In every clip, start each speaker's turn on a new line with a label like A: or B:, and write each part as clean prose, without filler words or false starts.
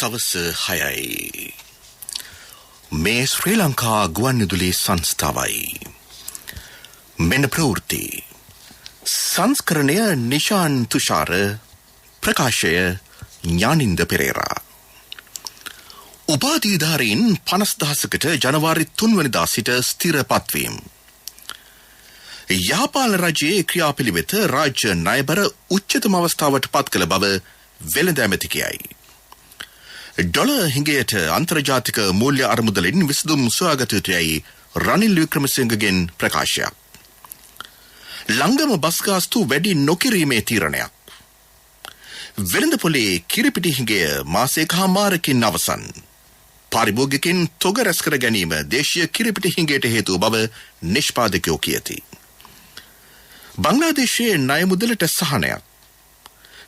A: සවස 6යි. මේ ශ්‍රී ලංකා ගුවන්විදුලි සංස්ථාවයි. මෙන්න ප්‍රවෘත්ති. සංස්කරණය නිශාන් තුෂාර, ප්‍රකාශය ඥානින්ද පෙරේරා. උපාධිධාරීන් 50,000කට ජනවාරි 3 වෙනිදා සිට ස්ථිරපත්වීම. යාපාල රජයේ ක්‍රියාපිළිවෙත රාජ්‍ය ණයබර උච්චතම අවස්ථාවට පත් කළ බව වෙළඳ ඇමති කියයි. ඩොලර් හිඟයට අන්තර්ජාතික මූල්‍ය අරමුදලින් විසඳුම් සොයාගත යුතුයයි රනිල් වික්‍රමසිංහගෙන් ප්‍රකාශයක්. ලංගම බස් ගාස්තු වැඩි නොකිරීමේ තීරණයක්. වෙළඳපොලේ කිරිපිටි හිඟය මාසයකමාරකින් අවසන්. පාරිභෝගිකයින් තොග රැස් කර ගැනීම දේශීය කිරිපිටි හිඟයට හේතු බව නිෂ්පාදකයෝ කියති. බංග්ලාදේශයේ ණය මුදලට සහනයක්.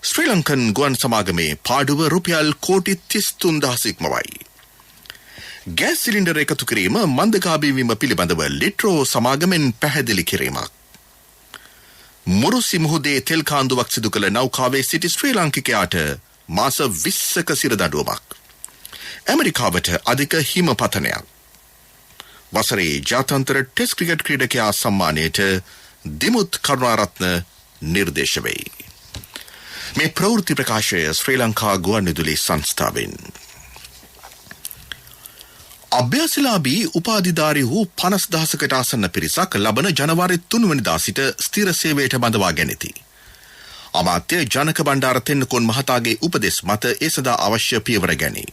A: ශ්‍රී ලංකන් ගුවන් සමාගමේ පාඩුව රුපියල් කෝටි 33,000 ඉක්මවයි. ගෑස් සිලින්ඩර් එකතු කිරීම මන්දගාමී වීම පිළිබඳව ලිට්‍රෝ සමාගමෙන් පැහැදිලි කිරීමක්. මුරුසි මුහුදේ තෙල් කාන්දුවක් සිදු කළ නෞකාවේ සිටි ශ්‍රී ලාංකිකයාට මාස 20ක සිරදඬුවමක්. ඇමරිකාවට අධික හිම පතනයක්. වසරේ ජාත්‍යන්තර ටෙස්ට් ක්‍රිකට් ක්‍රීඩකයා සම්මානයට දිමුත් කරුණාරත්න නිර්දේශ වෙයි. මේ ප්‍රවෘත්ති ප්‍රකාශය ශ්‍රී ලංකා ගුවන්විදුලි සංස්ථාවෙන්. අභ්‍යාසලාභී උපාධිධාරී වූ 50,000කට ආසන්න පිරිසක් ලබන ජනවාරි 3 වෙනිදා සිට ස්ථිර සේවයට බඳවා ගැනීති. අමාත්‍ය ජනක බණ්ඩාර තෙන්නකෝන් මහතාගේ උපදෙස් මත ඒ සඳහා අවශ්‍ය පියවර ගැනී.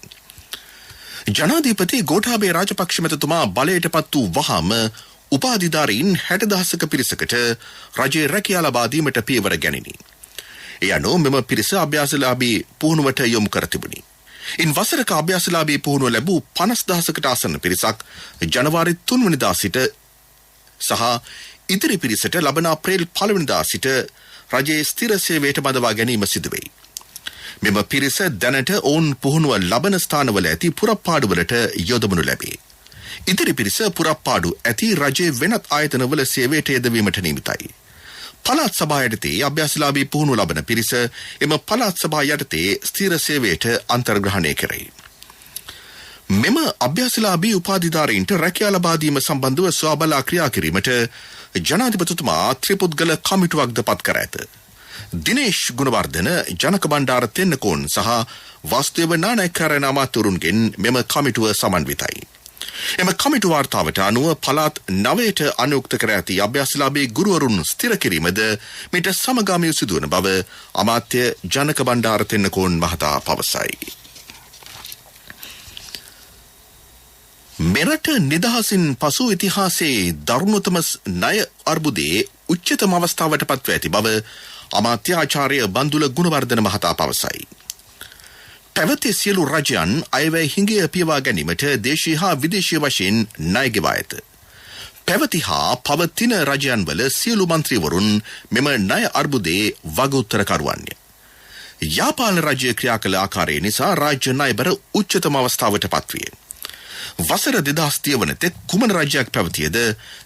A: ජනාධිපති ගෝඨාභය රාජපක්ෂ මැතිතුමා බලයට පත් වූ වහාම උපාධිධාරීන් 60,000ක පිරිසකට රජයේ රැකියාව ලබා දීමට පියවර ගැනිණි. ඒ අනුව මෙම පිරිස අභ්‍යාසලාභී පුහුණුවට යොමු කර තිබුණි. ඉන් වසරක අභ්‍යාසලාභී පුහුණුව ලැබූ 50,000කට ආසන්න පිරිසක් ජනවාරි 3 වෙනිදා සිට සහ ඉදිරි පිරිසට ලබන අප්‍රේල් 1 වෙනිදා සිට රජයේ ස්ථිර සේවයට බඳවා ගැනීම සිදු වෙයි. මෙම පිරිස දැනට ඔවුන් පුහුණුව ලබන ස්ථානවල ඇති පුරප්පාඩුවලට යොදවනු ලැබේ. ඉදිරි පිරිස පුරප්පාඩු ඇති රජයේ වෙනත් ආයතනවල සේවයට යෙදවීමට නියමිතයි. පළාත් සභා යටතේ අභ්‍යාසලාභී පුහුණුව ලබන පිරිස එම පළාත් සභා යටතේ ස්ථිර සේවයට අන්තර්ග්‍රහණය කරයි. මෙම අභ්‍යාසලාභී උපාධිධාරීන්ට රැකියාව ලබා දීම සම්බන්ධව සොයාබලා ක්‍රියා කිරීමට ජනාධිපතිතුමා ත්‍රිපුද්ගල කමිටුවක්ද පත් කර ඇත. දිනේෂ් ගුණවර්ධන, ජනක බණ්ඩාර තෙන්නකෝන් සහ වාස්තේව නානායක්කාරයන් අමාත්‍යවරුන්ගෙන් මෙම කමිටුව සමන්විතයි. එම කමිටු වාර්තාවට අනුව පළාත් 9ට අනුයුක්ත කර ඇති අභ්‍යාසලාභී ගුරුවරුන් ස්ථිර කිරීමද මීට සමගාමීව සිදුවන බව අමාත්‍ය ජනක බණ්ඩාර තෙන්නකෝන් මහතා පවසයි. මෙරට නිදහසින් පසු ඉතිහාසයේ දරුණුතම ණය අර්බුදයේ උච්චතම අවස්ථාවට පත්ව ඇති බව අමාත්‍ය ආචාර්ය බන්දුල ගුණවර්ධන මහතා පවසයි. පැවති සියලු රජයන් අයවැය හිඟය පියවා ගැනීමට දේශීය හා විදේශීය වශයෙන් ණය ගෙවා ඇත. පැවති හා පවතින රජයන් වල සියලු මන්ත්‍රීවරුන් මෙම ණය අර්බුදයේ වග උත්තරකරුවන්ය. යාපාල රජය ක්‍රියා කළ ආකාරය නිසා රාජ්‍ය ණයබර උච්චතම අවස්ථාවට පත්විය. වසර 2030 වන තෙක් කුමන රජයක් පැවතියද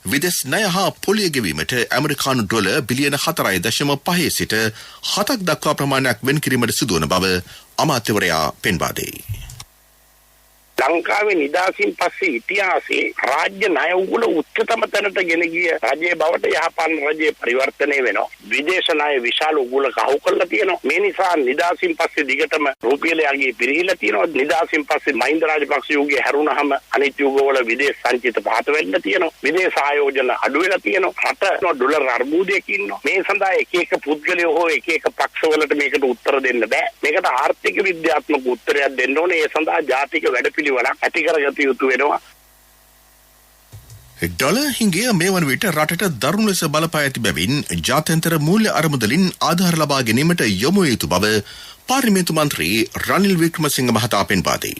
A: විදේශ ණය හා පොලිය ගෙවීමට ඇමරිකානු ඩොලර් බිලියන 4.5 සිට 7ක් දක්වා ප්‍රමාණයක් වෙන් කිරීමට සිදුවන බව අමාත්‍යවරයා පෙන්වා දෙයි.
B: ලංකාවේ නිදහසින් පස්සේ ඉතිහාසයේ රාජ්‍ය ණය උගුල උච්චතම තැනට ගෙන ගිය රජයේ බවට යහපන් රජයේ පරිවර්තනය වෙනවා. විදේශ ණය විශාල උගුලක අහු කරලා තියෙනවා. මේ නිසා නිදහසින් පස්සේ දිගටම රුපියල යගේ පිරිහිලා තියෙනවා. නිදහසින් පස්සේ මහින්ද රාජපක්ෂ යුගයේ හැරුණාම අනිත් යුගවල විදේශ සංචිත පහත වෙන්න තියෙනවා. විදේශ ආයෝජන අඩු වෙලා තියෙනවා. රට ඩොලර් අර්බුදයක ඉන්නවා. මේ සඳහා එක එක පුද්ගලයෝ හෝ එක එක පක්ෂවලට මේකට උත්තර දෙන්න බෑ. මේකට ආර්ථික විද්‍යාත්මක උත්තරයක් දෙන්න ඕනේ. ඒ සඳහා ජාතික වැඩපිළිවෙල ඇති කරගත යුතු වෙනවා.
A: ඩොලර් හිඟය මේ වන විට රටට දරුණු ලෙස බලපා ඇති බැවින් ජාත්‍යන්තර මූල්‍ය අරමුදලින් ආධාර ලබා ගැනීමට යොමු යුතු බව පාර්ලිමේන්තු මන්ත්‍රී රනිල් වික්‍රමසිංහ මහතා පෙන්වා දෙයි.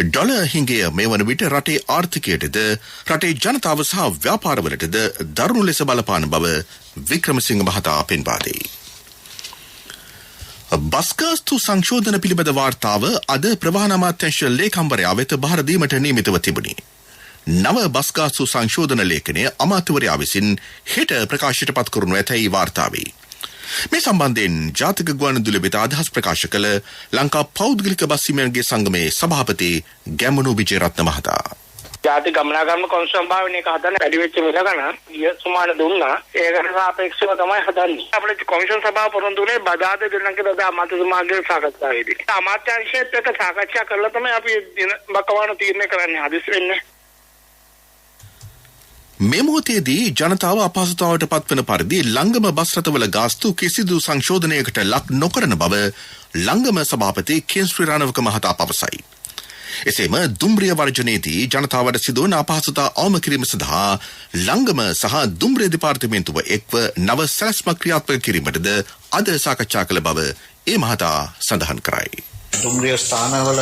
A: ඩොලර් හිඟය මේ වන විට රටේ ආර්ථිකයටද රටේ ජනතාව සහ ව්‍යාපාරවලටද දරුණු ලෙස බලපාන බව වික්‍රමසිංහ මහතා පෙන්වා දෙයි. බස්ගාස්තු සංශෝධන පිළිබඳ වාර්තාව අද ප්‍රවාහන අමාත්‍යාංශ ලේකම්වරයා වෙත බහර දීමට නියමිතව තිබුණි. නව බස්ගාස්තු සංශෝධන ලේඛනය අමාත්‍යවරයා විසින් හෙට ප්‍රකාශයට පත් කරනු ඇතැයි වාර්තා වේ. මේ සම්බන්ධයෙන් ජාතික ගුවන්විදුලි වෙත අදහස් ප්‍රකාශ කළ ලංකා පෞද්ගලික බස් හිමියන්ගේ සංගමේ සභාපති ගැමුණු විජේරත්න මහතා
C: ජාති ගමනාගමන කොන්සම් භාවනයේ හදන්න වැඩි වෙච්ච මිල ගණන් සුමාන දුන්නා ඒකට සාපේක්ෂව තමයි හදන්නේ අපේ කොමිෂන් සභාව පොරොන්දුනේ බදාද දෙන්නගේ දදා අමාත්‍යතුමාගේ සාකච්ඡාවේදී අමාත්‍යාංශයේත් එක්ක සාකච්ඡා කරලා තමයි අපි දින බකවාන තීරණය කරන්නේ හදිස්සි වෙන්නේ
A: මේ මොහොතේදී ජනතාව අපහසුතාවට පත්වන පරිදි ලංගම බස් රථවල ගාස්තු කිසිදු සංශෝධනයකට ලක් නොකරන බව ලංගම සභාපති කේන්ශ්‍රී රණවක මහතා පවසයි. එසේම දුම්රිය වර්ජනයේදී ජනතාවට සිදුවන අපහසුතා අවම කිරීම සඳහා ලංගම සහ දුම්රිය දෙපාර්තමේන්තුව එක්ව නව සැලැස්මක් ක්‍රියාත්මක කිරීමටද අද සාකච්ඡා කළ බව ඒ මහතා සඳහන් කරයි.
D: දුම්රිය ස්ථානවල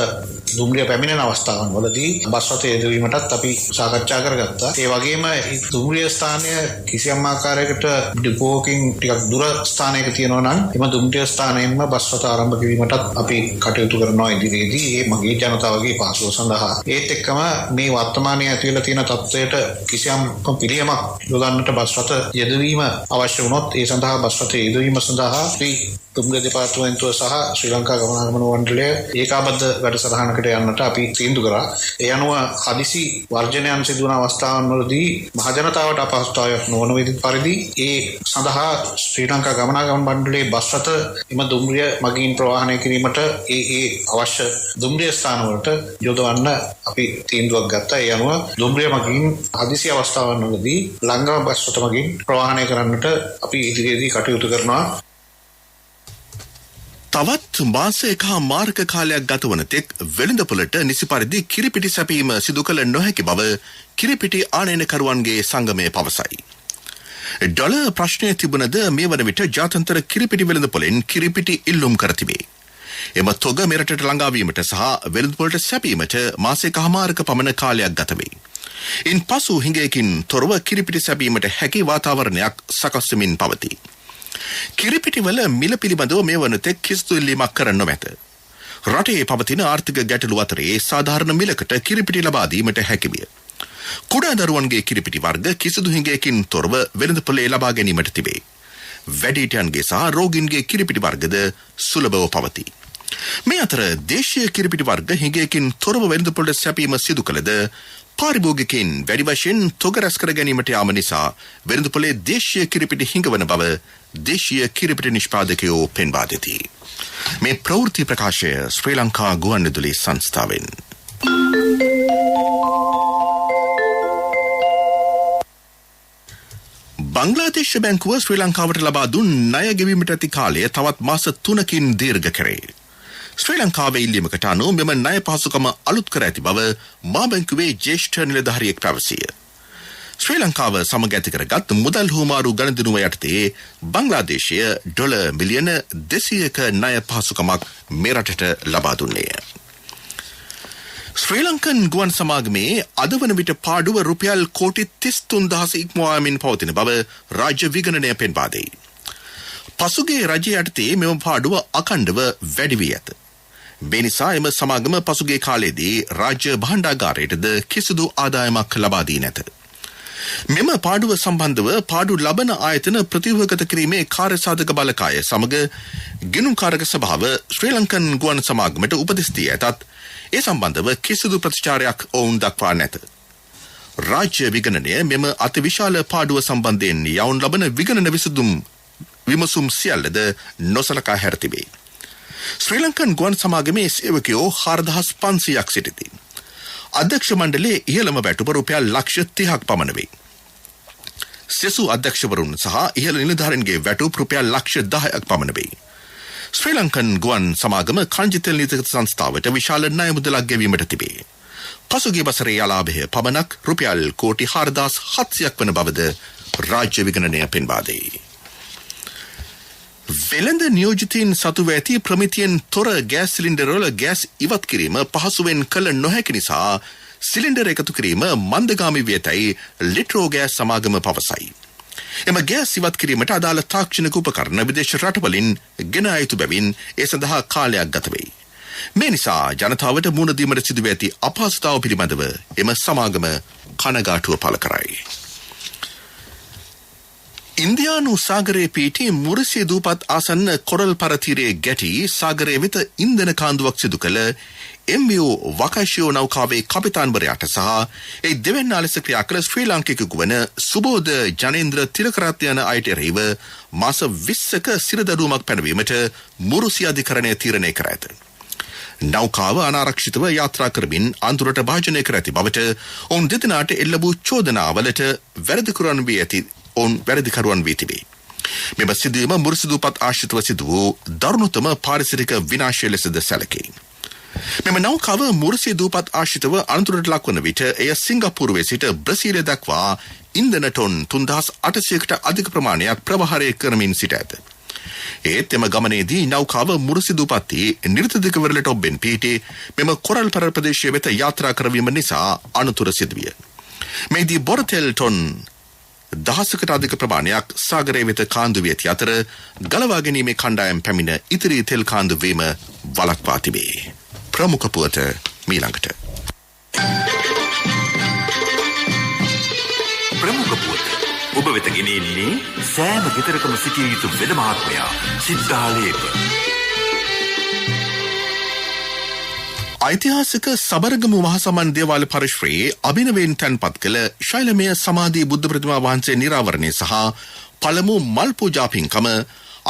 D: දුම්රිය පැමිණෙන අවස්ථාවන් වලදී බස් රථ යෙදවීමටත් අපි සාකච්ඡා කරගත්තා. ඒ වගේම මේ දුම්රිය ස්ථානය කිසියම් ආකාරයකට ඩිපෝකින් ටිකක් දුර ස්ථානයක තියෙනවා නම් එම දුම්රිය ස්ථානයෙන්ම බස් රථ ආරම්භ කිරීමටත් අපි කටයුතු කරනවා ඉදිරියේදී. මේ මගේ ජනතාවගේ පහසුව සඳහා. ඒත් එක්කම මේ වර්තමානයේ ඇති වෙලා තියෙන තත්ත්වයට කිසියම් පිළියමක් යොදන්නට බස් රථ යෙදවීම අවශ්‍ය වුණොත් ඒ සඳහා බස් රථ යෙදවීම සඳහා අපි දුම්රිය දෙපාර්තමේන්තුව සහ ශ්‍රී ලංකා ගමනාගමන මණ්ඩලය ඒකාබද්ධ වැඩසටහනකට යන්නට අපි තීන්දුව කරා. ඒ අනුව හදිසි වර්ජනයන් සිදුවන අවස්ථාවන් වලදී මහජනතාවට අපහසුතාවයක් නොවන පරිදි ඒ සඳහා ශ්‍රී ලංකා ගමනාගමන මණ්ඩලයේ බස් රථ එම දුම්රිය මගින් ප්‍රවාහනය කිරීමට ඒ අවශ්‍ය දුම්රිය ස්ථාන වලට යොදවන්න අපි තීන්දුවක් ගත්තා. ඒ අනුව දුම්රිය මගින් හදිසි අවස්ථාවන් වලදී ලංගම බස් රථ මගින් ප්‍රවාහනය කරන්නට අපි ඉදිරියේදී කටයුතු කරනවා.
A: තවත් මාසයක මාර්ග කාලයක් ගතවන තෙක් වෙළඳපොළට නිසි පරිදි කිරිපිටි සැපීම සිදු කළ නොහැකි බව කිරිපිටි ආනයනකරුවන්ගේ සංගමය පවසයි. ඩොලර් ප්‍රශ්නය තිබුණද මේ වන විට ජාත්‍යන්තර කිරිපිටි වෙළඳපොළෙන් කිරිපිටි ඉල්ලුම් කර තිබේ. එම තොග මෙරටට ළඟාවීමට සහ වෙළඳපොළට සැපීමට මාසයක හමාරක පමණ කාලයක් ගත වේ. ඉන් පසු හිඟයකින් තොරව කිරිපිටි සැපීමට හැකි වාතාවරණයක් සකස් වෙමින් පවතී. කිරිපිටිවල මිල පිළිබඳව මේ වනතෙක් කිසිදු ඉල්ලීමක් කර නොමැත. රටේ පවතින ආර්ථික ගැටලු අතරේ සාධාරණ මිලකට කිරිපිටි ලබා දීමට හැකි විය. කුඩා දරුවන්ගේ කිරිපිටි වර්ග කිසිදු හිඟයකින් තොරව වෙළඳපොලේ ලබා ගැනීමට තිබේ. වැඩිහිටියන්ගේ සහ රෝගීන්ගේ කිරිපිටි වර්ගද සුලභව පවතී. මේ අතර දේශීය කිරිපිටි වර්ග හිඟයකින් තොරව වෙළඳපොලට සැපීම සිදු කළද පාරිභෝගිකයින් වැඩි වශයෙන් තොග රැස් කර ගැනීමට යාම නිසා වෙළඳපොලේ දේශීය කිරිපිටි හිඟවන බව දේශීය කිරිපිටි නිෂ්පාදකයෝ පෙන්වා දෙති. මේ ප්‍රවෘත්ති ප්‍රකාශය ශ්‍රී ලංකා ගුවන්විදුලි සංස්ථාවෙන්. බංග්ලාදේශ බැංකුව ශ්‍රී ලංකාවට ලබා දුන් ණය ගෙවීමට ඇති කාලය තවත් මාස 3කින් දීර්ඝ කරේ. ශ්‍රී ලංකාවේ ඉල්ලීමකට අනුව මෙම ණය පහසුකම අලුත් කර ඇති බව මා බැංකුවේ ජ්‍යෙෂ්ඨ නිලධාරියෙක් පැවසිය. ශ්‍රී ලංකාව සමග ඇති කරගත් මුදල් හුවමාරු ගණදිනුව යටතේ බංග්ලාදේශය ඩොලර් මිලියන 200ක ණය පහසුකමක් මේ රටට ලබා දුන්නේය. ශ්‍රී ලංකන් ගුවන් සමාගමේ අද වන විට පාඩුව රුපියල් කෝටි 33,000 ඉක්මවාමින් පවතින බව රාජ්‍ය විගණනය පෙන්වා දෙයි. පසුගිය රජය යටතේ මෙම පාඩුව අඛණ්ඩව වැඩි වී ඇත. මේ නිසා එම සමාගම පසුගිය කාලයේදී රාජ්‍ය භාණ්ඩාගාරයටද කිසිදු ආදායමක් ලබා දී නැත. මෙම පාඩුව සම්බන්ධව පාඩු ලබන ආයතන ප්‍රතිව්‍යුහගත කිරීමේ කාර්යසාධක බලකාය සමග ගිණුම්කාරක සභාව ශ්‍රී ලංකන් ගුවන් සමාගමට උපදෙස් දී ඇතත් ඒ සම්බන්ධව කිසිදු ප්‍රතිචාරයක් ඔවුන් දක්වා නැත. රාජ්‍ය විගණනය මෙම අතිවිශාල පාඩුව සම්බන්ධයෙන් යවුන් ලබන විගණන විමසුම් සියල්ලද නොසලකා හැර තිබේ. ශ්‍රී ලංකන් ගුවන් සමාගමේ සේවකයෝ 4,500ක් සිටිති. අධ්‍යක්ෂ මණ්ඩලයේ ඉහළම වැටුප රුපියල් ලක්ෂ 30ක් පමණ වේ. සෙසු අධ්‍යක්ෂවරුන් සහ ඉහළ නිලධාරීන්ගේ වැටුප රුපියල් ලක්ෂ 10ක් පමණ වේ. ශ්‍රී ලංකන් ගුවන් සමාගම කංජිතෙල් නීතිගත සංස්ථාවට විශාල ණය මුදලක් ගෙවීමට තිබේ. පසුගිය වසරේ අලාභය පමණක් රුපියල් කෝටි 4,700ක් වන බවද රාජ්‍ය විගණනය පෙන්වා දෙයි. වෙළඳ නියෝජිතයින් සතුව ඇති ප්‍රමිතියෙන් තොර ගෑස් සිලින්ඩරවල ගෑස් ඉවත් කිරීම පහසුවෙන් කළ නොහැකි නිසා සිලින්ඩර එකතු කිරීම මන්දගාමී වියතයි ලිට්‍රෝ ගෑස් සමාගම පවසයි. එම ගෑස් ඉවත් කිරීමට අදාළ තාක්ෂණික උපකරණ විදේශ රටවලින් ගෙන ආ යුතු බැවින් ඒ සඳහා කාලයක් ගත වෙයි. මේ නිසා ජනතාවට මුහුණ දීමට සිදුව ඇති අපහසුතාව පිළිබඳව එම සමාගම කනගාටුව පළ කරයි. ඉන්දියානු සාගරයේ පිහිටි මුරිසිය දූපත් ආසන්න කොරල් පරතීරයේ ගැටි සාගරයේ වෙත ඉන්ධන කාන්දුවක් සිදු කළ MV වකශියෝ නෞකාවේ කපිතාන්වරයාට සහ ඒ දෙවැන්නා ලෙස ක්‍රියා කළ ශ්‍රී ලාංකිකයෙකු වන සුබෝධ ජනේන්ද්‍ර තිලකරත්න යන අයට එරෙහිව මාස 20ක සිරදඬුවමක් පැනවීමට මුරිසිය අධිකරණය තීරණය කර ඇත. නෞකාව අනාරක්ෂිතව යාත්‍රා කරමින් අඳුරට භාජනය කර ඇති බවට ඔවුන් දෙදෙනාට එල්ල වූ චෝදනාවලට වැරදිකරුවන් වී තිබේ. මෙම සිදුවීම මුරිසිය දූපත් ආශ්‍රිතව සිදු වූ දරුණුතම පාරිසරික විනාශය ලෙසද සැලකේ. මෙම නෞකාව මුරිසිය දූපත් ආශ්‍රිතව අනතුරට ලක්වන විට එය සිංගප්පූරුවේ සිට බ්‍රසීලය දක්වා ඉන්ධන ටොන් 3800කට අධික ප්‍රමාණයක් ප්‍රවාහනය කරමින් සිට ඇත. ඒත් එම ගමනේදී නෞකාව මුරිසිය දූපතේ නිර්තදිකවරලට ඔබෙන් පිහිටි මෙම කොරල් පර ප්‍රදේශය වෙත යාත්‍රා කරවීම නිසා අනතුර සිදුවිය. මෙහිදී බොරතෙල් ටොන් 10කට අධික ප්‍රමාණයක් සාගරයේ වෙත කාන්දු වී ඇති අතර ගලවා ගැනීමේ කණ්ඩායම් පැමිණ ඉතිරි තෙල් කාන්දු වීම වළක්වා තිබේ. ප්‍රමුඛ පුවත මීළඟට.
E: ප්‍රමුඛ පුවත ඔබ වෙත ගෙනෙන්නේ සෑම ගෙදරකම සිටිය යුතු වෙද මහත්මයා සිද්ධාලේප.
A: ඓතිහාසික සබරගමු මහසමන් දේවාල පරිශ්‍රයේ අභිනවයෙන් තැන්පත් කළ ශෛලමය සමාධි බුද්ධ ප්‍රතිමා වහන්සේ නිරාවරණය සහ පළමු මල් පූජා පින්කම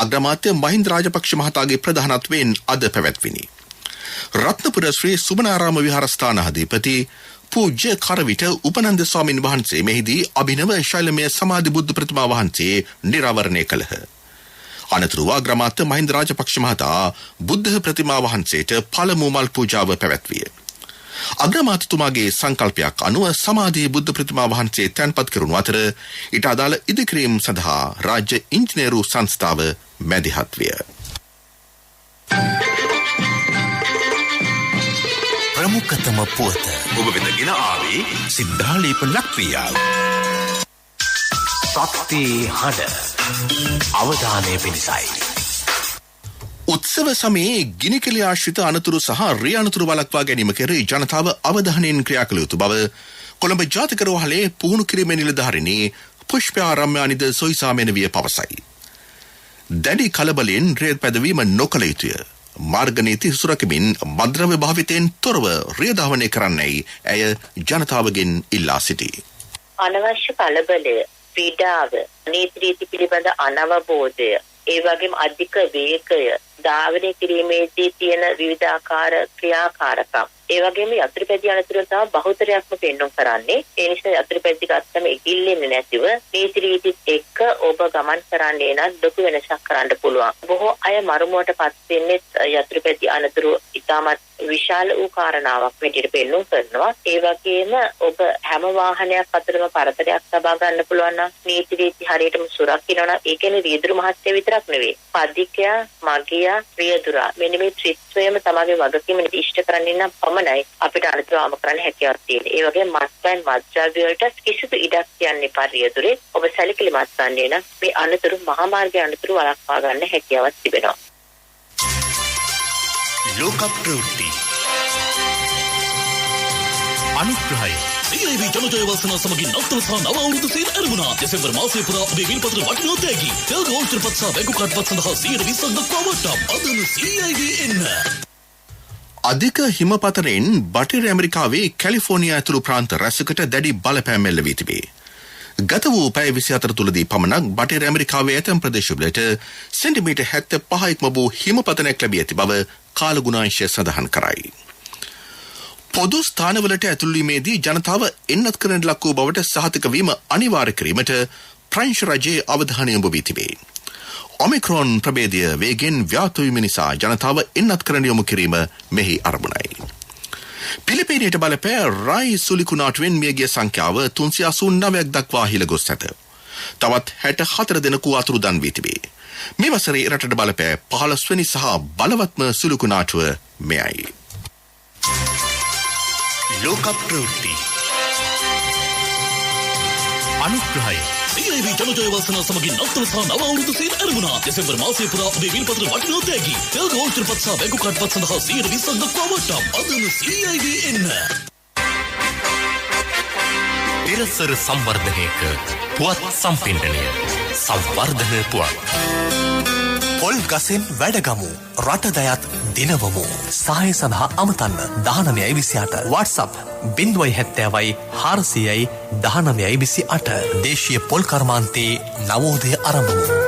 A: අග්‍රාමාත්‍ය මහින්ද රාජපක්ෂ මහතාගේ ප්‍රධානත්වයෙන් අද පැවැත්විනි. රත්නපුර ශ්‍රී සුබනාරාම විහාරස්ථානාධිපති පූජ්‍ය කරවිට උපනන්ද ස්වාමින් වහන්සේ මෙහිදී අභිනව ශෛලමය සමාධි බුද්ධ ප්‍රතිමා වහන්සේ නිරාවරණය කළහ. අනතුරුව අග්‍රාමාත්‍ය මහින්ද රාජපක්ෂ මහතා බුද්ධ ප්‍රතිමා වහන්සේට පළමු මල් පූජාව පැවැත්විය. අග්‍රාමාත්‍යතුමාගේ සංකල්පයක් අනුව සමාධි බුද්ධ ප්‍රතිමා වහන්සේ තැන්පත් කරනු අතර ඊට අදාළ ඉදිකිරීම් සඳහා රාජ්‍ය ඉංජිනේරු සංස්ථාව මැදිහත් විය.
E: ප්‍රමුඛතම පුවත ඔබ වෙත ගෙන ආවේ සිද්ධාලේප ලක්පියාව. සත්‍ය හඬ අවධානය පිණිසයි.
A: උත්සව සමයේ ගිනිකෙලි ආශ්‍රිත අනතුරු සහ රිය අනතුරු වළක්වා ගැනීම කෙරෙහි ජනතාව අවධානයෙන් ක්‍රියා කළ යුතු බව කොළඹ ජාතික රෝහලේ පුහුණු කිරීමේ නිලධාරිණී පුෂ්පා රම්‍යානිද සොයිසාමෙනවිය පවසයි. දැඩි කලබලයෙන් රේත් පැදවීම නොකළ යුතුය. මාර්ගනීති සුරකිමින් මද්‍රව්‍ය භාවිතයෙන් තොරව රිය ධාවනය කරන්නයි ඇය ජනතාවගෙන් ඉල්ලා සිටී.
F: අනවශ්‍ය කලබලය, පීඩාව, නීති රීති පිළිබඳ අනවබෝධය, ඒ වගේම අධික වේගය, ධාවනය කිරීමේදී තියෙන විවිධාකාර ක්‍රියාකාරකම්, ඒ වගේම යතුරුපැදි අනතුරු තමයි බහුතරයක්ම පෙන්වන්න කරන්නේ. ඒ නිසා යතුරුපැදි ගත්තම ඉගිල්ලෙන්නේ නැතිව නීති රීතිත් එක්ක ඔබ ගමන් කරන්නේ නම් ලොකු වෙනසක් කරන්න පුළුවන්. බොහෝ අය මරුමුවටපත් වෙන්නේ යතුරුපැදි අනතුරු ඉතාමත් විශාල වූ කාරණාවක් විදිහට පෙන්වන්න කරනවා. ඒ වගේම ඔබ හැම වාහනයක් අතරම පරතරයක් ලබා ගන්න පුළුවන් නම් නීති රීති හරියටම සුරකින්න නම් ඒ කියන්නේ රියදුරු මහත්ය විතරක් නෙවෙයි. පදිකයා, මගියා, රියදුරා මෙන්න මේ ත්‍රිත්වයම තමගේ වගකීම ඉෂ්ට කරන්නේ නම් පමණයි අපිට අනුතරම කරන්න හැකියාවක් තියෙන්නේ. ඒ වගේම මත්පැන් මත්ද්‍රව්‍ය වලට කිසිදු ඉඩක් තියන්න එපා රියදුරේ. ඔබ සැලකිලිමත් වන්නේ නම් මේ අනුතුරු මහා මාර්ගයේ අනුතුරු වළක්වා ගන්න හැකියාවක් තිබෙනවා.
E: ලෝක ප්‍රවෘත්ති අනුග්‍රහය CIB ජනජය වාසනා සමගින් නවතම සහ නව අවුරුදු සේල් ආරම්භුණා. දෙසැම්බර් මාසයේ පුරා ඔබේ විල්පත්‍ර වටිනා තෑගි තෙල් ගෝල්ඩ්පත් සහ බැංකු කාඩ්පත් සඳහා 120ක් දක්වා වටම්. අදම CIB එන්න.
A: අධික හිමපතනෙන් බටහිර ඇමරිකාවේ කැලිෆෝනියා ඇතුළු ප්‍රාන්ත රැසකට දැඩි බලපෑම් එල්ල වී තිබේ. ගත වූ පැය 24 තුළදී පමණක් බටහිර ඇමරිකාවේ ඇතැම් ප්‍රදේශවලට සෙන්ටිමීටර් 75 ඉක්ම වූ හිමපතනයක් ලැබී ඇති බව කාලගුණාංශය සඳහන් කරයි. පොදු ස්ථානවලට ඇතුළුවීමේදී ජනතාව එන්නත් කරන ලක් වූ බවට සහතික වීම අනිවාර්ය කිරීමට ප්‍රංශ රජයේ අවධානය යොමු වී තිබේ. ඔමික්‍රෝන් ප්‍රභේදය වේගෙන් ව්‍යාප්ත වීම නිසා ජනතාව එන්නත් කරන යොමු කිරීම මෙහි අරමුණයි. පිලිපීනයට බලපෑ රයි සුලිකුණාටුවෙන් මියගිය සංඛ්‍යාව 389ක් දක්වා ඉහළ ගොස් ඇත. තවත් 64 දෙනෙකු අතුරුදන් වී තිබේ. මේ වසරේ රටට බලපෑ 15 වෙනි සහ බලවත්ම සුලිකුණාටුව මෙයයි.
E: ලෝක ප්‍රවෘත්ති අනුග්‍රහය CIB ජනජය වාසනා සමගින් නවතම සහ නව අවුරුදු සේල් ආරම්භුණා. දෙසැම්බර් මාසයේ පුරා ඔබේ විල්පත්‍ර වටිනා තෑගි තෙල් ගෝල්ඩ්පත් සහ බැංකු කාඩ්පත් සඳහා 120ක් දක්වා වටම්. අදම CIB එන්න. පෙරසර සංවර්ධනයක පුවත් සම්පින්ඩනය සංවර්ධන පුවත්.
G: පොල් ගසෙන් වැඩගමු රටදයත් දිනවමු. සහය සඳහා අමතන්න 1928 WhatsApp 070යි 400යි 1928. දේශීය පොල් කර්මාන්තයේ නවෝදය ආරම්භමු.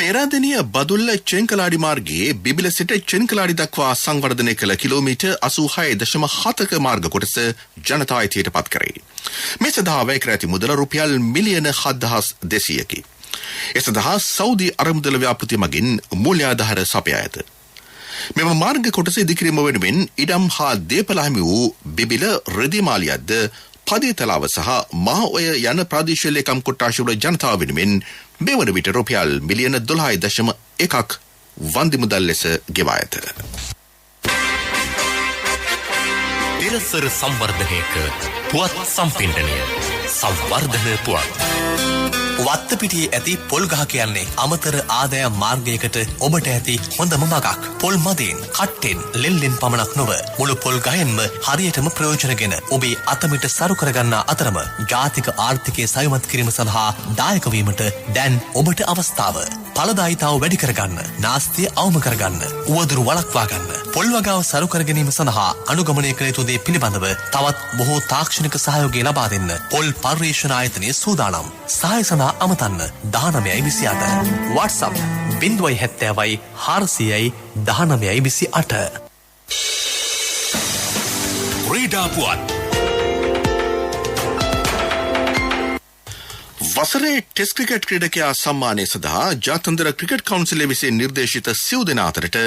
A: පෙරදෙනිය බදුල්ල චෙන්කලාඩි මාර්ගයේ බිබිල සිට චෙන්කලාඩි දක්වා සංවර්ධනය කළ කිලෝමීටර් 86.7ක මාර්ග කොටස ජනතා අයිතියට පත් කරයි. මේ සඳහා වැය කර ඇති මුදල රුපියල් මිලියන 7,200කි. ඒ සඳහා සෞදි අරමුදල ව්‍යාපෘතිය මගින් මූල්‍ය ආධාර සපයා ඇත. මෙම මාර්ග කොටස ඉදිකිරීම වෙනුවෙන් ඉඩම් හා දේපල හිමි වූ බිබිල රෙදිමාලියද්ද පදිතලාව සහ මහ ඔය යන ප්‍රාදේශීය ලේකම් කොට්ටාශවල ජනතාව වෙනුවෙන් මෙවන විට රුපියල් මිලියන 12.1ක් වන්දි මුදල් ලෙස ගෙවා ඇත.
E: තිරසර සංවර්ධනයක පුවත් සම්පින්ඩනය සංවර්ධන පුවත්.
G: වත්තපිටියේ ඇති පොල් ගහ කියන්නේ අමතර ආදායම් මාර්ගයකට ඔබට ඇති හොඳම මගක්. පොල් මදෙන්, කට්ටෙන්, ලෙල්ලෙන් පමණක් නොව මුළු පොල් ගහෙන්ම හරියටම ප්‍රයෝජනගෙන ඔබේ අතමිට සරු කරගන්නා අතරම ජාතික ආර්ථිකය සයමත් කිරීම සඳහා දායක වීමට දැන් ඔබට අවස්ථාව. ඵලදායීතාව වැඩි කරගන්න, නාස්තිය අවම කරගන්න, උවදුරු වළක්වා ගන්න. පොල් වගාව සරු කර ගැනීම සඳහා අනුගමනය කළ යුතු දේ පිළිබඳව තවත් බොහෝ තාක්ෂණික සහයෝගය ලබා දෙන්න පොල් පර්යේෂණ ආයතනයේ සූදානම්. සහාය සඳහා අමතන්න 1928. WhatsApp 070යි 400යි 1928.
E: ක්‍රීඩා පුවත්.
A: වසරේ ටෙස්ට් ක්‍රිකට් ක්‍රීඩකයා සම්මානය සඳහා ජාත්‍යන්තර ක්‍රිකට් කවුන්සිලය විසින් නිර්දේශිත සිව් දෙනා අතරට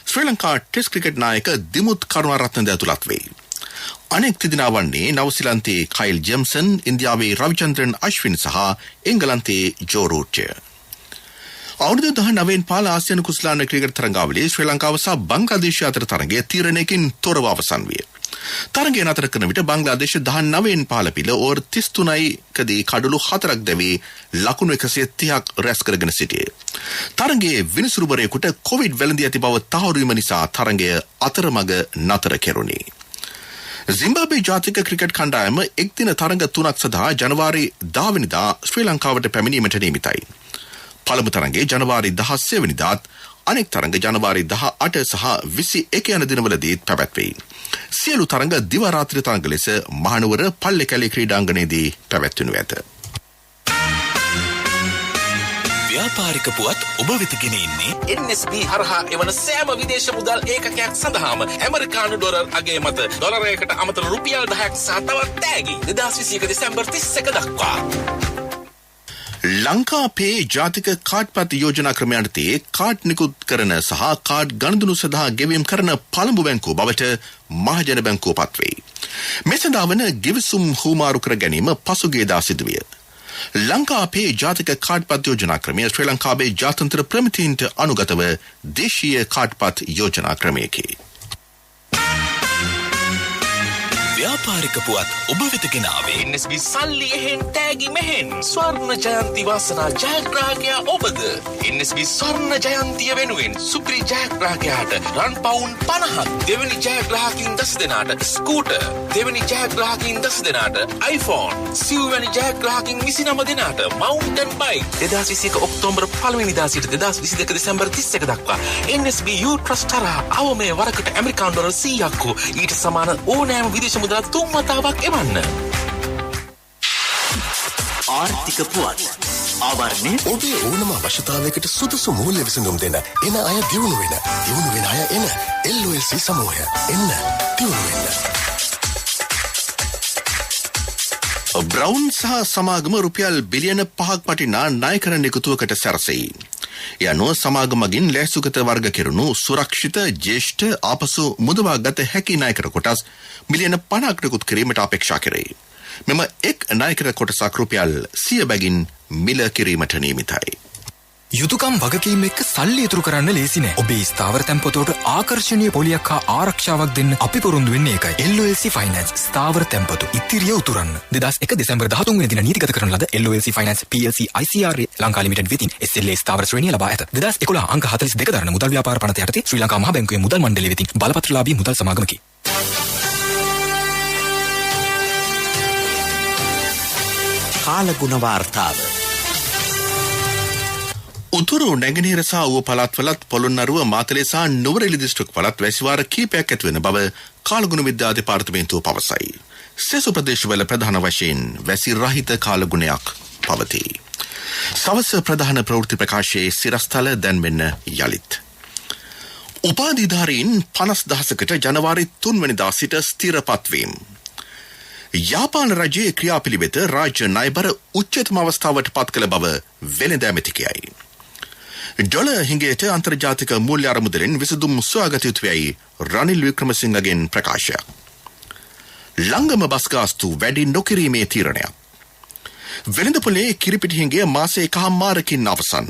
A: ශ්‍රී ලංකා ටෙස්ට් ක්‍රිකට් නායක දිමුත් කරුණාරත්න ද ඇතුළත් වෙයි. අනෙක් තිදෙනා වන්නේ නවසීලන්තයේ කයිල් ජෙම්සන්, ඉන්දියාවේ රවිචන්ද්‍රන් අශ්වින් සහ එංගලන්තයේ ජෝ රූට්ය. අවුරුදු 19 පාල ආසියානු කුස්ලාන ක්‍රිකට් තරඟාවලියේ ශ්‍රී ලංකාව සහ බංග්ලාදේශය අතර තරඟය තීරණයකින් තොරව අවසන් විය. තරඟය නතර කරන විට බංග්ලාදේශ 19 පාල පිළ ඕවර් 33කදී කඩලු 4ක් දැවී ලකුණු 130ක් රැස් කරගෙන සිටියේ. තරඟයේ විනිසුරුවරයෙකුට කොවිඩ් වැළඳී ඇති බව තහවුරු වීම නිසා තරඟය අතරමඟ නතර කෙරුණි. zimbabwe ජාතික ක්‍රිකට් කණ්ඩායම එක්දින තරඟ 3ක් සඳහා ජනවාරි 10 වෙනිදා ශ්‍රී ලංකාවට පැමිණීමට නියමිතයි. පළමු තරඟය ජනවාරි 16 වෙනිදාත්, අනෙක් තරඟ ජනවාරි 18 සහ 21 යන දිනවලදී පැවැත්වෙයි. සියලු තරඟ දිවා රාත්‍රී තරඟ ලෙස මහනුවර පල්ලේකැලේ ක්‍රීඩාංගණයේදී පැවැත්වෙනු ඇත.
E: ව්‍යාපාරික පුවත් ඔබ වෙත ගෙන ඉන්නේ NSB හරහා එවන සෑම විදේශ මුදල් ඒකකයක් සඳහාම ඇමරිකානු ඩොලර් අගය මත ඩොලරයකට අමතර රුපියල් 10ක් සහ තවත් තෑගි 2021 දෙසැම්බර් 31 දක්වා.
A: ලංකා පේ ජාතික කාඩ්පත් යෝජනා ක්‍රමය යටතේ කාඩ් නිකුත් කරන සහ කාඩ් ගනුදෙනු සඳහා ගෙවීම් කරන පළමු බැංකුව බවට මහජන බැංකුව පත්වෙයි. මේ සඳහා වන ගිවිසුම් හුවමාරු කර ගැනීම පසුගියදා සිදුවිය. ලංකා පේ ජාතික කාඩ්පත් යෝජනා ක්‍රමය ශ්‍රී ලංකාවේ ජාත්‍යන්තර ප්‍රමිතීන්ට අනුගතව දේශීය කාඩ්පත් යෝජනා ක්‍රමයකි.
E: ව්‍යාපාරික පුවත් ඔබ වෙත ගෙන ආවේ NSB සල්ලි එහෙන් තෑගි මෙහෙන් ස්වර්ණ ජයන්ති වාසනා ජයග්‍රාහකයා ඔබද. NSB ස්වර්ණ ජයන්තිය වෙනුවෙන් සුපිරි ජයග්‍රාහකයාට රන් පවුන් 50ක්, දෙවැනි ජයග්‍රාහකින් 10 දෙනාට ස්කූටර්, දෙවැනි ජයග්‍රාහකින් 10 දෙනාට iPhone, සිව්වැනි ජයග්‍රාහකින් 29 දෙනාට mountain bike. 2021 ඔක්තෝබර් 1 වෙනිදා සිට 2022 දෙසැම්බර් 31 දක්වා NSB U Trust හරහා අවමේ වරකට ඇමරිකානු ඩොලර් 100ක් හෝ ඊට සමාන ඕනෑම විදේශ මුදල් 3 වතාවක් එවන්න.
G: ආර්ථික පුවත් ආවරණය
E: ඔබේ ඕනම අවශ්‍යතාවයකට සුදුසු මූල්‍ය විසඳුම් දෙන එන අය දියුණු වෙන අය එන LOLC සමූහය එන්න දියුණු වෙන්න.
A: බ්‍රවුන් සහ සමාගම රුපියල් බිලියන 5ක් වටිනා ණයකරණ එකතුවකට සැරසෙයි. යනුව සමාගමගින් ලැසුගත වර්ග කෙරුණු සුරක්ෂිත ජ්‍යෙෂ්ඨ ආපසු මුදවාගත හැකි ණයකර කොටස් මිලියන 50ක් නිකුත් කිරීමට අපේක්ෂා කෙරේ. මෙම එක් ණයකර කොටසක් රුපියල් 100 බැගින් මිල කිරීමට නියමිතයි.
H: යුතුයකම් වගකීම් එක්ක සල්ලි ඉතුරු කරන්න ලේසි නෑ. ඔබේ ස්ථාවර තැන්පතට ආකර්ෂණීය පොලියක් හා ආරක්ෂාවක් දෙන්න අපි පොරොන්දු වෙන්නේ ඒකයි. LOLC Finance ස්ථාවර තැන්පතු ඉතිරිය උතුරන්න. 2001 දෙසැම්බර් 13 වෙනි දින නීතිගත කරන ලද LOLC Finance PLC ICRA Lanka limited වෙතින් SLA ස්ථාවර ශ්‍රේණිය ලබා ඇත. 2011 අංක 42 දරන මුදල් ව්‍යාපාර පනත යටතේ ශ්‍රී ලංකා මහ බැංකුවේ මුදල් මණ්ඩලය වෙතින් බලපත්‍රලාභී මුදල් සමාගමකි.
I: කාලගුණ වාර්තාව.
A: උතුරු නැගෙනහිර සහ ඌව පළාත්වලත් පොළොන්නරුව මාතලේ සහ නුවරඑළිය දිස්ත්‍රික් වලත් වැසිවාර කීපයක් ඇති වෙන බව කාලගුණ විද්‍යා දෙපාර්තමේන්තුව පවසයි. සෙසු ප්‍රදේශවල ප්‍රධාන වශයෙන් වැසි රහිත කාලගුණයක් පවතී. සවස ප්‍රධාන ප්‍රවෘත්ති ප්‍රකාශයේ සිරස්තල දැන්වෙන්න යලිත්. උපාධිධාරීන් 50,000කට ජනවාරි 3 වෙනිදා සිට ස්ථිරපත්වීම. යාපාන රජයේ ක්‍රියාපිළිවෙත රාජ්‍ය ණයබර උච්චතම අවස්ථාවට පත් කළ බව වෙළඳ ඇමතිකයයි. ඩොලර් හිඟයට අන්තර්ජාතික මූල්‍ය අරමුදලෙන් විසඳුම් සොයාගත යුතුයයි රනිල් වික්‍රමසිංහගෙන් ප්‍රකාශයක්. ළංගම බස් ගාස්තු වැඩි නොකිරීමේ තීරණයක්. වෙළඳපොලේ කිරිපිටි හිඟය මාසයේ එකහමාරකින් අවසන්.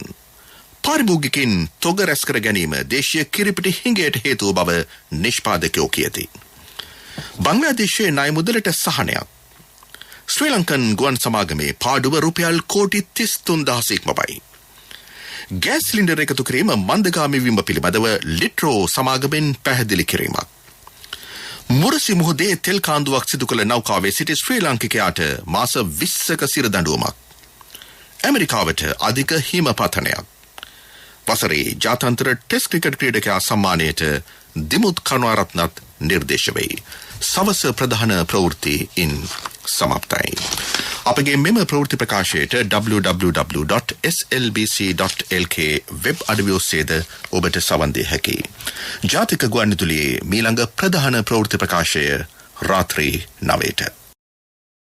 A: පාරිභෝගිකින් තොග රැස් කර ගැනීම දේශීය කිරිපිටි හිඟයට හේතුව බව නිෂ්පාදකයෝ කියති. බංග්ලාදේශයේ ණය මුදලට සහනයක්. ශ්‍රී ලංකන් ගුවන් සමාගමේ පාඩුව රුපියල් කෝටි 33,000ක් ඉක්මවයි. ගෑස් සිලින්ඩර් එකතු කිරීම මන්දගාමී වීම පිළිබඳව ලිට්‍රෝ සමාගමෙන් පැහැදිලි කිරීමක්. මුරසි මුහුදේ තෙල් කාන්දුවක් සිදු කළ නෞකාවේ සිටි ශ්‍රී ලාංකිකයාට මාස 20ක සිරදඬුවමක්. ඇමරිකාවට අධික හිමපතනයක්. වසරේ ජාත්‍යන්තර ටෙස්ට් ක්‍රිකට් ක්‍රීඩකයා සම්මානයට දිමුත් කරුණාරත්නත් නිර්දේශ වෙයි. සවස ප්‍රධාන ප්‍රවෘත්ති ඉන් සමාප්තයි. අපගේ මෙම ප්‍රවෘත්ති ප්‍රකාශයට www.slbc.lk වෙබ් අඩවිය ඔස්සේද ඔබට සවන් දිය හැකියි. ජාතික ගුවන්විදුලියේ මීළඟ ප්‍රධාන ප්‍රවෘත්ති ප්‍රකාශය රාත්‍රී 9ට.